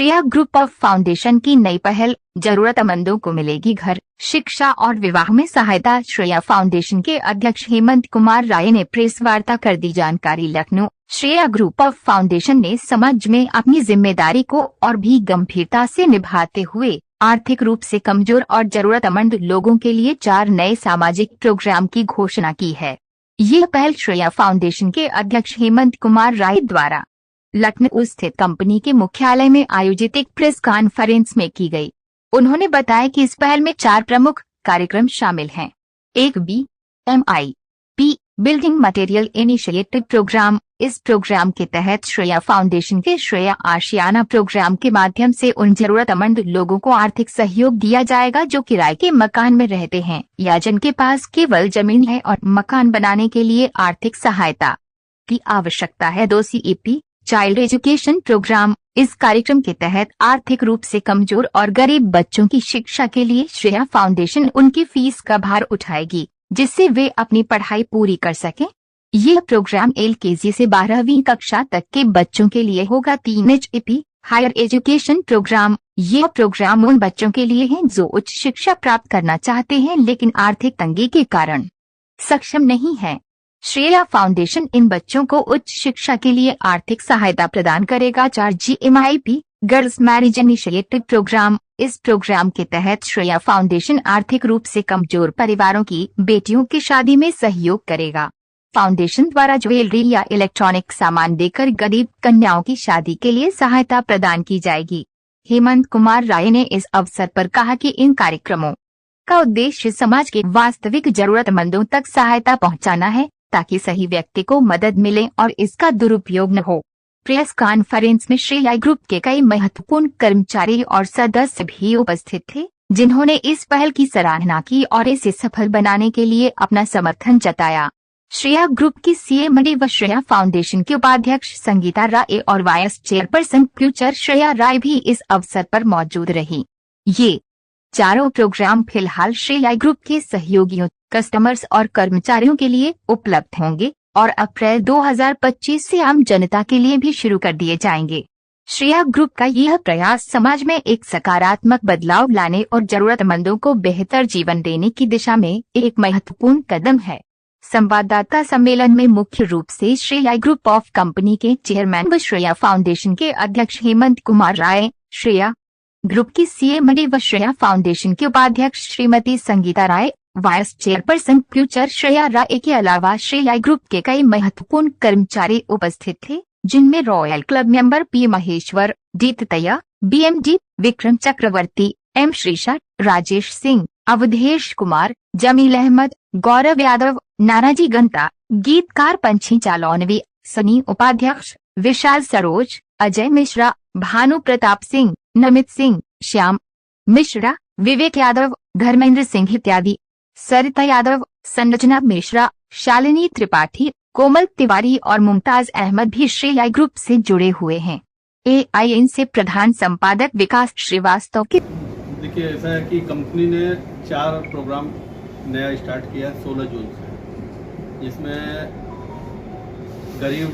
Shreya group of foundation की नई पहल, जरूरतमंदों को मिलेगी घर, शिक्षा और विवाह में सहायता। श्रेया फाउंडेशन के अध्यक्ष हेमंत कुमार राय ने प्रेस वार्ता कर दी जानकारी। Lucknow. Shreya group of foundation ने समाज में अपनी जिम्मेदारी को और भी गंभीरता से निभाते हुए आर्थिक रूप से कमजोर और जरूरतमंद लोगों के लिए 4 नए सामाजिक प्रोग्राम की घोषणा की है। यह पहल श्रेया फाउंडेशन के अध्यक्ष हेमंत कुमार राय द्वारा लखनऊ स्थित कंपनी के मुख्यालय में आयोजित एक प्रेस कॉन्फ्रेंस में की गई। उन्होंने बताया कि इस पहल में 4 प्रमुख कार्यक्रम शामिल हैं। 1 BMIP building material initiative program. इस प्रोग्राम के तहत श्रेया फाउंडेशन के श्रेया आशियाना प्रोग्राम के माध्यम से उन जरूरतमंद लोगों को आर्थिक सहयोग दिया जाएगा जो किराए के मकान में रहते हैं या जिनके पास केवल जमीन है और मकान बनाने के लिए आर्थिक सहायता की आवश्यकता है। 2 CEP चाइल्ड एजुकेशन प्रोग्राम। इस कार्यक्रम के तहत आर्थिक रूप से कमजोर और गरीब बच्चों की शिक्षा के लिए श्रेया फाउंडेशन उनकी फीस का भार उठाएगी, जिससे वे अपनी पढ़ाई पूरी कर सकें। यह प्रोग्राम LKG से 12वीं कक्षा तक के बच्चों के लिए होगा। 3 HEP हायर एजुकेशन प्रोग्राम। यह प्रोग्राम उन बच्चों के लिए है जो उच्च शिक्षा प्राप्त करना चाहते हैं लेकिन आर्थिक तंगी के कारण सक्षम नहीं है। श्रेया फाउंडेशन इन बच्चों को उच्च शिक्षा के लिए आर्थिक सहायता प्रदान करेगा। 4 GMIP girls marriage initiative program. इस प्रोग्राम के तहत श्रेया फाउंडेशन आर्थिक रूप से कमजोर परिवारों की बेटियों की शादी में सहयोग करेगा। फाउंडेशन द्वारा ज्वेलरी या इलेक्ट्रॉनिक सामान देकर गरीब कन्याओं की शादी के लिए सहायता प्रदान की जाएगी। हेमंत कुमार राय ने इस अवसर पर कहा कि इन कार्यक्रमों का उद्देश्य समाज के वास्तविक जरूरतमंदों तक सहायता पहुंचाना है ताकि सही व्यक्ति को मदद मिले और इसका दुरुपयोग न हो। प्रेस कॉन्फ्रेंस में श्रेया ग्रुप के कई महत्वपूर्ण कर्मचारी और सदस्य भी उपस्थित थे, जिन्होंने इस पहल की सराहना की और इसे सफल बनाने के लिए अपना समर्थन जताया। श्रेया ग्रुप की CMD व श्रेया फाउंडेशन के उपाध्यक्ष संगीता राय और वाइस चेयरपर्सन फ्यूचर श्रेया राय भी इस अवसर पर मौजूद रही। ये चारों प्रोग्राम फिलहाल श्रेया ग्रुप के सहयोगियों, कस्टमर्स और कर्मचारियों के लिए उपलब्ध होंगे और अप्रैल 2025 से आम जनता के लिए भी शुरू कर दिए जाएंगे। श्रेया ग्रुप का यह प्रयास समाज में एक सकारात्मक बदलाव लाने और जरूरतमंदों को बेहतर जीवन देने की दिशा में एक महत्वपूर्ण कदम है। संवाददाता सम्मेलन में मुख्य रूप से श्रेया ग्रुप ऑफ कंपनी के चेयरमैन व श्रेया फाउंडेशन के अध्यक्ष हेमंत कुमार राय, श्रेया ग्रुप की CMD व श्रेया फाउंडेशन के उपाध्यक्ष श्रीमती संगीता राय, वाइस चेयरपर्सन फ्यूचर श्रेया राय के अलावा श्रेया ग्रुप के कई महत्वपूर्ण कर्मचारी उपस्थित थे, जिनमें royal club member P Maheshwar, D ततैया, BMD विक्रम चक्रवर्ती, M श्रीशा, राजेश सिंह, अवधेश कुमार, जमील अहमद, गौरव यादव, नानाजी गंता, गीतकार पंछी जालौनवी, सनी उपाध्यक्ष, विशाल सरोज, अजय मिश्रा, भानु प्रताप सिंह, नमित सिंह, श्याम मिश्रा, विवेक यादव, धर्मेंद्र सिंह इत्यादि। सरिता यादव, संरचना मिश्रा, शालिनी त्रिपाठी, कोमल तिवारी और मुमताज अहमद भी श्रेया ग्रुप से जुड़े हुए हैं। AIN से प्रधान संपादक विकास श्रीवास्तव के देखिए, ऐसा है कि कंपनी ने 4 प्रोग्राम नया स्टार्ट किया 16 जून से, जिसमें गरीब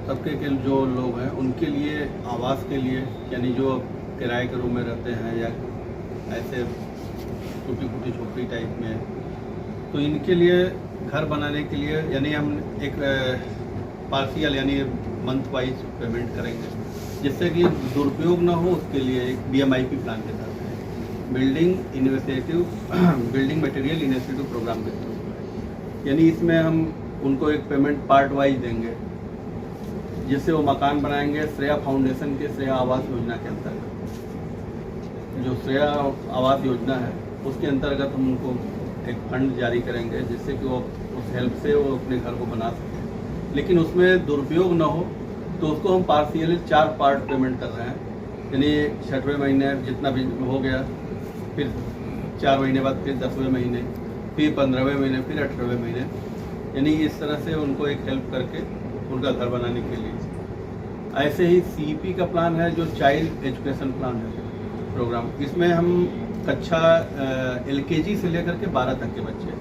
तबके के जो लोग हैं उनके लिए आवास के लिए, यानी जो किराए के रूम में रहते हैं या ऐसे टूटी फूटी झोपड़ी टाइप में, तो इनके लिए घर बनाने के लिए यानी हम एक पार्शियल यानी मंथ वाइज पेमेंट करेंगे, जिससे कि दुरुपयोग ना हो। उसके लिए एक BMIP प्लान के साथ है, बिल्डिंग मटेरियल इनिशिएटिव प्रोग्राम के थ्रू, यानी इसमें हम उनको एक पेमेंट पार्ट वाइज देंगे, जिससे वो मकान बनाएंगे। श्रेया फाउंडेशन के श्रेया आवास योजना के अंतर्गत, जो श्रेया आवास योजना है उसके अंतर्गत हम उनको एक फंड जारी करेंगे, जिससे कि वो उस हेल्प से वो अपने घर को बना सकें, लेकिन उसमें दुरुपयोग न हो। तो उसको हम पार्शियली 4 पार्ट पेमेंट कर रहे हैं, यानी 6वें महीने जितना भी हो गया, फिर 4 महीने बाद फिर 10वें महीने, फिर 15वें महीने, फिर 18वें महीने, यानी इस तरह से उनको एक हेल्प करके उनका घर बनाने के लिए। ऐसे ही CEP का प्लान है, जो चाइल्ड एजुकेशन प्लान है प्रोग्राम। इसमें हम कक्षा LKG से लेकर के 12 तक के बच्चे,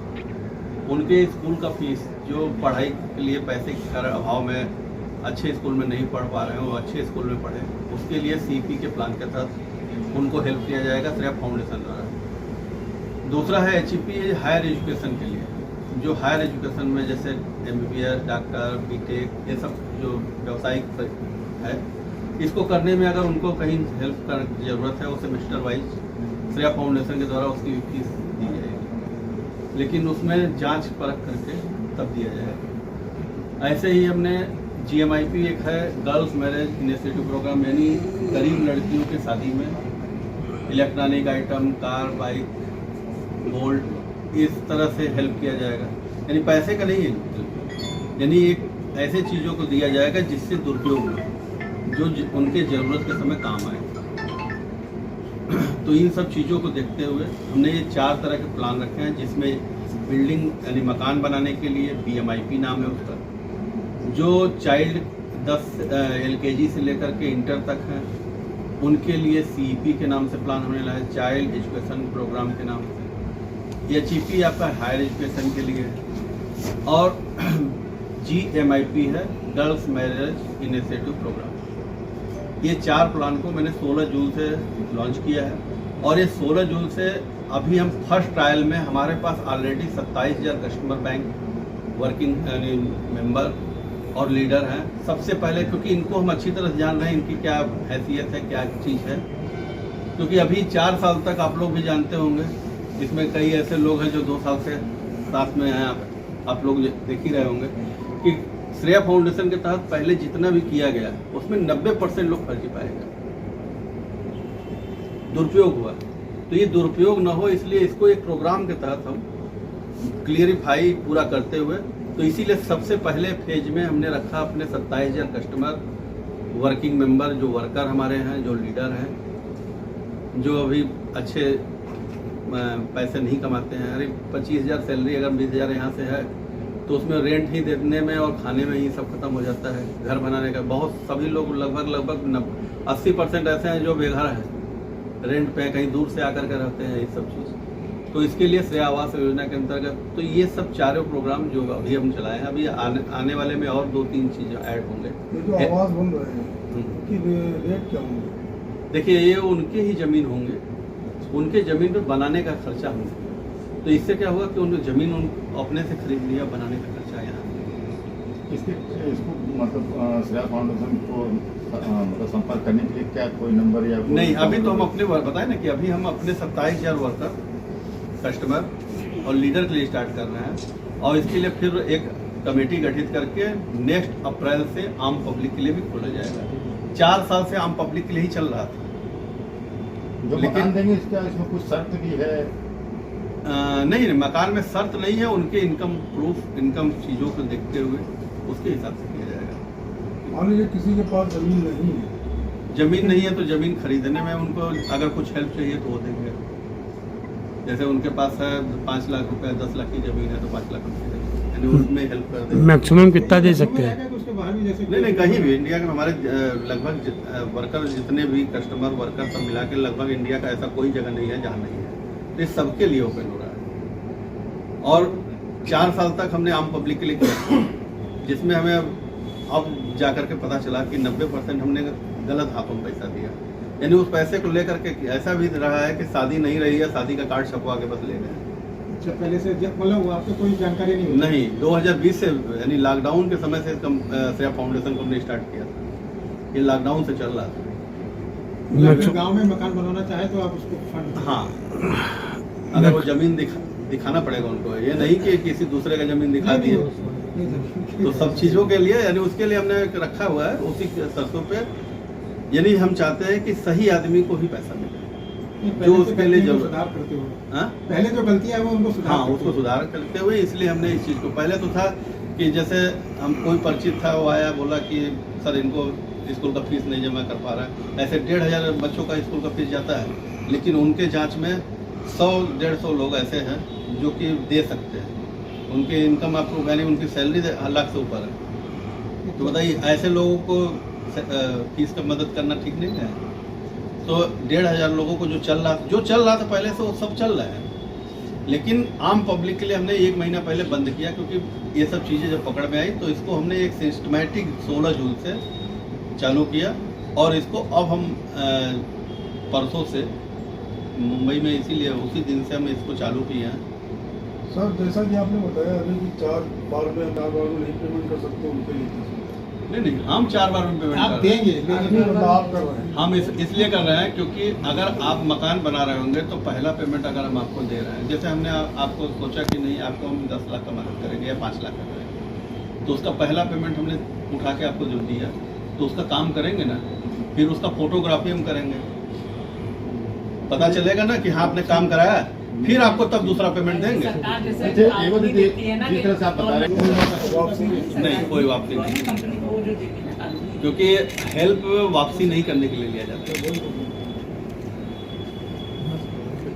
उनके स्कूल का फीस, जो पढ़ाई के लिए पैसे के अभाव में अच्छे स्कूल में नहीं पढ़ पा रहे हैं वो अच्छे स्कूल में पढ़े, उसके लिए CP के प्लान के तहत उनको हेल्प किया जाएगा श्रेया फाउंडेशन द्वारा। दूसरा है HEP हायर एजुकेशन के लिए, जो हायर एजुकेशन में जैसे MBBS, डॉक्टर, BTech ये सब जो व्यावसायिक है, इसको करने में अगर उनको कहीं हेल्प का ज़रूरत है वो सेमेस्टर वाइज श्रेया फाउंडेशन के द्वारा उसकी फीस दी जाएगी, लेकिन उसमें जांच परख करके तब दिया जाएगा। ऐसे ही हमने GMIP एक है गर्ल्स मैरिज इनिशिएटिव प्रोग्राम, यानी गरीब लड़कियों की शादी में electronic item, car, bike, gold, इस तरह से हेल्प किया जाएगा। यानी पैसे का नहीं है, यानी एक ऐसे चीज़ों को दिया जाएगा जिससे दुरुपयोग हो, जो उनके ज़रूरत के समय काम आए। तो इन सब चीज़ों को देखते हुए हमने ये 4 तरह के प्लान रखे हैं, जिसमें बिल्डिंग यानी मकान बनाने के लिए BMIP नाम है उसका, जो चाइल्ड 10 LKG से लेकर के इंटर तक हैं उनके लिए CEP के नाम से प्लान होने लगा है, चाइल्ड एजुकेशन प्रोग्राम के नाम से। HEP आपका हायर एजुकेशन के लिए है, और GMIP है गर्ल्स मैरिज इनिशिएटिव प्रोग्राम। ये 4 प्लान को मैंने 16 जून से लॉन्च किया है, और ये 16 जून से अभी हम फर्स्ट ट्रायल में हमारे पास already 27,000 customer bank working member और लीडर हैं। सबसे पहले क्योंकि इनको हम अच्छी तरह जान रहे हैं इनकी क्या हैसियत है, क्या चीज़ है, क्योंकि अभी 4 साल तक आप लोग भी जानते होंगे, इसमें कई ऐसे लोग हैं जो 2 साल से साथ में हैं, आप लोग देख ही रहे होंगे कि श्रेया फाउंडेशन के तहत पहले जितना भी किया गया उसमें 90% लोग फर्जी पाए गए, दुरुपयोग हुआ। तो ये दुरुपयोग न हो इसलिए इसको एक प्रोग्राम के तहत हम क्लियरिफाई पूरा करते हुए, तो इसीलिए सबसे पहले फेज में हमने रखा अपने 27,000 कस्टमर वर्किंग मेंबर, जो वर्कर हमारे हैं, जो लीडर हैं, जो अभी अच्छे पैसे नहीं कमाते हैं। अरे 25,000 सैलरी अगर 20,000 यहाँ से है तो उसमें रेंट ही देने में और खाने में ही सब खत्म हो जाता है। घर बनाने का बहुत सभी लोग लगभग 80% ऐसे हैं जो बेघर हैं, रेंट पे कहीं दूर से आकर के रहते हैं, ये सब चीज़। तो इसके लिए श्रेया आवास योजना के अंतर्गत तो ये सब 4 प्रोग्राम जो अभी हम चलाए हैं, अभी आने वाले में और 2-3 चीज़ें ऐड होंगे। ये जो आवास बन रहे हैं कि रेट क्या होंगे? देखिए, ये उनके ही ज़मीन होंगे, उनके ज़मीन पे बनाने का खर्चा होगा। तो इससे क्या होगा कि उनको ज़मीन अपने से खरीद लिया, बनाने का खर्चा यहाँ। इसको मतलब श्रेया फाउंडेशन को मतलब संपर्क करने के लिए क्या कोई नंबर या नहीं, अभी तो हम अपने बताए ना कि अभी हम अपने 27,000 वर्कर, कस्टमर और लीडर के लिए स्टार्ट कर रहे हैं, और इसके लिए फिर एक कमेटी गठित करके नेक्स्ट अप्रैल से आम पब्लिक के लिए भी खोला जाएगा। 4 साल से आम पब्लिक के लिए ही चल रहा था। जो मकान देंगे इसमें कुछ शर्त भी है? नहीं, मकान में शर्त नहीं है, उनके इनकम प्रूफ, इनकम चीज़ों को देखते हुए उसके हिसाब से किया जाएगा। मान लीजिए किसी के पास जमीन नहीं है, जमीन नहीं है तो जमीन खरीदने में उनको अगर कुछ हेल्प चाहिए तो वो देंगे। जैसे उनके पास है 5 लाख रुपए, 10 लाख की जमीन है तो 5 लाख रुपए देंगे, यानी उसमें हेल्प कर देंगे। मैक्सिमम कितना दे सकते हैं? नहीं, कहीं भी इंडिया के हमारे लगभग वर्कर जितने भी कस्टमर वर्कर सब मिला के लगभग इंडिया का ऐसा कोई जगह नहीं है जहाँ नहीं है। ये सबके लिए ओपन हो रहा है, और 4 साल तक हमने आम पब्लिक के लिए किया, जिसमें हमें अब जाकर के पता चला कि 90% हमने गलत हाथों में पैसा दिया। यानी उस पैसे को लेकर के ऐसा भी रहा है कि शादी नहीं रही है, शादी का कार्ड छपवा के बस ले गए। अच्छा, पहले से मतलब आपको कोई जानकारी नहीं? 2020 से यानी लॉकडाउन के समय से श्रेया फाउंडेशन को हमने स्टार्ट किया था। ये लॉकडाउन से चल रहा था। गांव में मकान बनाना चाहे तो आप उसको फंड, हाँ, अगर वो जमीन दिखाना पड़ेगा उनको, ये नहीं कि किसी दूसरे का जमीन दिखा दिए। तो सब चीज़ों के लिए यानी उसके लिए हमने रखा हुआ है उसी शर्तों पे, यानी हम चाहते हैं कि सही आदमी को ही पैसा मिले, जो उसके लिए जो सुधार करते हुए, हाँ, पहले जो गलतियां है वो उनको सुधार, हाँ, उसको सुधार करते हुए, इसलिए हमने इस चीज़ को, पहले तो था कि जैसे हम कोई परिचित था, वो आया बोला कि सर इनको स्कूल का फीस नहीं जमा कर पा रहा है। ऐसे 1,500 बच्चों का स्कूल का फीस जाता है, लेकिन उनके जांच में 100-150 लोग ऐसे हैं जो कि दे सकते हैं, उनके इनकम आपको यानी उनकी सैलरी लाख से ऊपर है। तो बताइए, ऐसे लोगों को फीस का मदद करना ठीक नहीं है। तो 1,500 लोगों को जो चल रहा था पहले से, वो सब चल रहा है। लेकिन आम पब्लिक के लिए हमने 1 महीना पहले बंद किया, क्योंकि ये सब चीज़ें जब पकड़ में आई तो इसको हमने एक सिस्टमैटिक 16 जून से चालू किया, और इसको अब हम परसों से मुंबई में, इसीलिए उसी दिन से हम इसको चालू किए हैं। सर जैसा कि आपने बताया अभी कि 4 बार में नहीं पेमेंट कर सकते उनके लिए, नहीं, हम 4 बार में पेमेंट आप कर रहे हैं। देंगे लेकिन आप कर रहे हैं। हम इसलिए कर रहे हैं क्योंकि अगर आप मकान बना रहे होंगे तो पहला पेमेंट अगर हम आपको दे रहे हैं, जैसे हमने आपको सोचा कि नहीं आपको हम 10 लाख का मदद करेंगे या 5 लाख का करेंगे, तो उसका पहला पेमेंट हमने उठा के आपको जो दिया तो उसका काम करेंगे ना, फिर उसका फोटोग्राफी हम करेंगे, पता चलेगा ना कि हाँ आपने काम कराया, फिर आपको तब दूसरा पेमेंट देंगे। अच्छा, ये वो जिस तरह से आप बता रहे हैं वापसी नहीं, कोई वापसी नहीं, क्योंकि हेल्प वापसी नहीं करने के लिए लिया जाता है,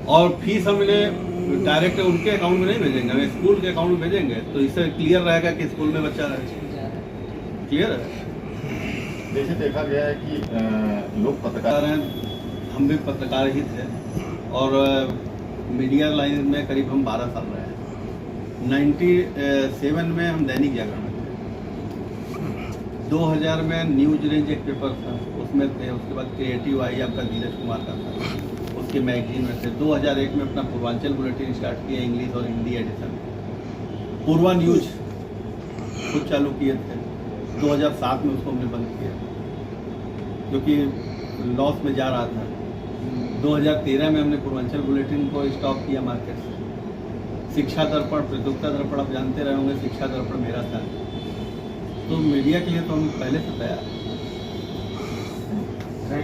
और फीस हम इन्हें डायरेक्ट उनके अकाउंट में नहीं भेजेंगे, हमें स्कूल के अकाउंट में भेजेंगे, तो इससे क्लियर रहेगा कि स्कूल में बच्चा रहे। क्लियर है? जैसे देखा गया है कि लोग पत्रकार हैं, हम भी पत्रकार ही थे, और मीडिया लाइन में करीब हम 12 साल रहे हैं। 97 में हम दैनिक जागरण में थे, 2000 में न्यूज रेंज एक पेपर था उसमें थे, उसके बाद क्रिएटिव आई आपका धीरज कुमार का था, उसके मैगजीन में थे। 2001 में अपना पूर्वांचल बुलेटिन स्टार्ट किया, इंग्लिश और हिंदी एडिशन। पूर्वा न्यूज खुद चालू किए थे, 2007 में उसको हमने बंद किया क्योंकि लॉस में जा रहा था। 2013 में हमने पूर्वांचल बुलेटिन को स्टॉप किया मार्केट से। शिक्षा दर्पण, प्रत्युत्तर दर्पण आप जानते रहे होंगे, शिक्षा दर्पण मेरा था, तो मीडिया के लिए तो हम पहले से तैयार हैं।